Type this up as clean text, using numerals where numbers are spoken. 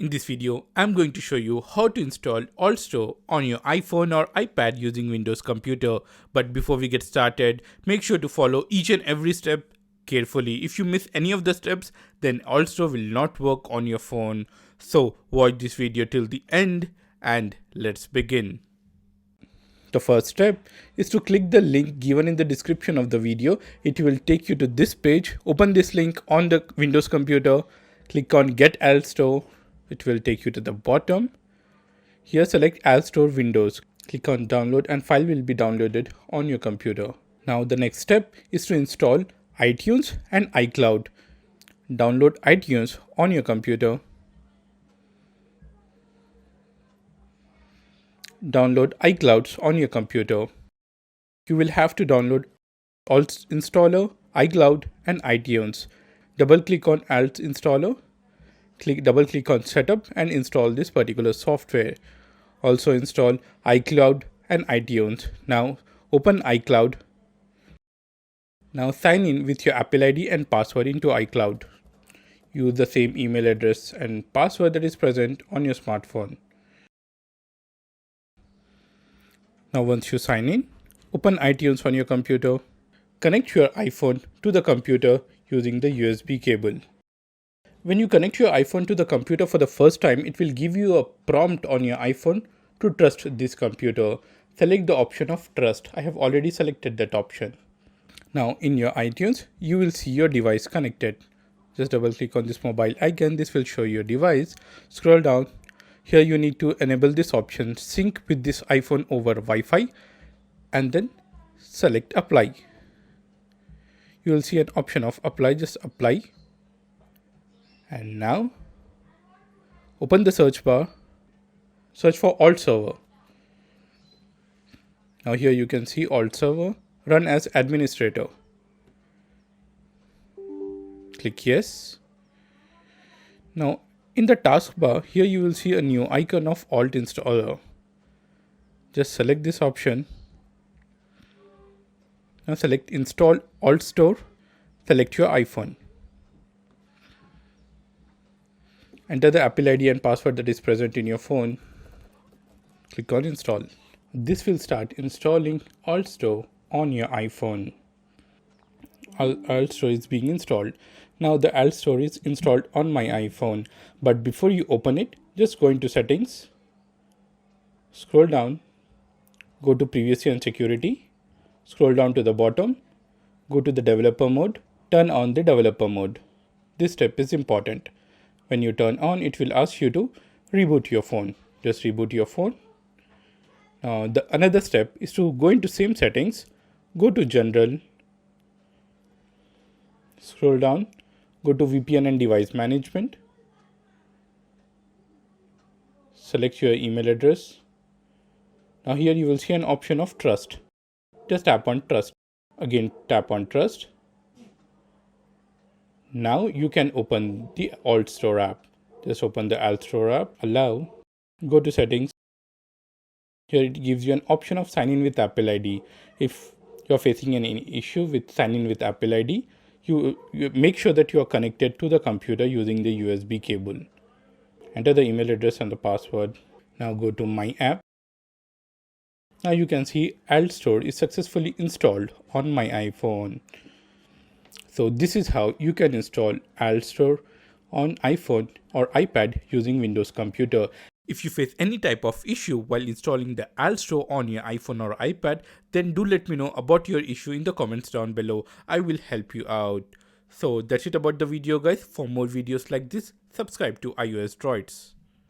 In this video, I'm going to show you how to install AltStore on your iPhone or iPad using Windows Computer. But before we get started, make sure to follow each and every step carefully. If you miss any of the steps, then AltStore will not work on your phone. So watch this video till the end and let's begin. The first step is to click the link given in the description of the video. It will take you to this page. Open this link on the Windows computer. Click on Get AltStore. It will take you to the bottom. Here select AltStore Windows. Click on download and file will be downloaded on your computer. Now the next step is to install iTunes and iCloud. Download iTunes on your computer. Download iCloud on your computer. You will have to download AltInstaller, iCloud and iTunes. Double click on AltInstaller. Double click on setup and install this particular software. Also install iCloud and iTunes. Now open iCloud. Now sign in with your Apple ID and password into iCloud. Use the same email address and password that is present on your smartphone. Now once you sign in, open iTunes on your computer. Connect your iPhone to the computer using the USB cable. When you connect your iPhone to the computer for the first time, it will give you a prompt on your iPhone to trust this computer. Select the option of trust. I have already selected that option. Now in your iTunes, you will see your device connected. Just double click on this mobile icon. This will show your device. Scroll down. Here you need to enable this option, sync with this iPhone over Wi-Fi, and then select apply. You will see an option of apply. Just apply. And now open the search bar, search for AltServer. Now here you can see AltServer, run as administrator. Click yes. Now in the taskbar, here you will see a new icon of AltInstaller. Just select this option. Now select install AltStore, select your iPhone. Enter the Apple ID and password that is present in your phone. Click on install. This will start installing AltStore on your iPhone. AltStore is being installed. Now the AltStore is installed on my iPhone. But before you open it, just go into settings. Scroll down. Go to privacy and security. Scroll down to the bottom. Go to the developer mode. Turn on the developer mode. This step is important. When you turn on, it will ask you to reboot your phone. Just reboot your phone. Now another step is to go into same settings. Go to general. Scroll down. Go to VPN and device management. Select your email address. Now here you will see an option of trust. Just tap on trust. Again tap on trust. Now you can open the AltStore app. Just open the AltStore app. Allow. Go to settings. Here it gives you an option of sign in with Apple ID. If you're facing any issue with sign in with Apple ID, you make sure that you are connected to the computer using the USB cable. Enter the email address and the password. Now go to My App. Now you can see AltStore is successfully installed on my iPhone. So this is how you can install AltStore on iPhone or iPad using Windows Computer. If you face any type of issue while installing the AltStore on your iPhone or iPad, then do let me know about your issue in the comments down below. I will help you out. So that's it about the video guys. For more videos like this, subscribe to iOS Droids.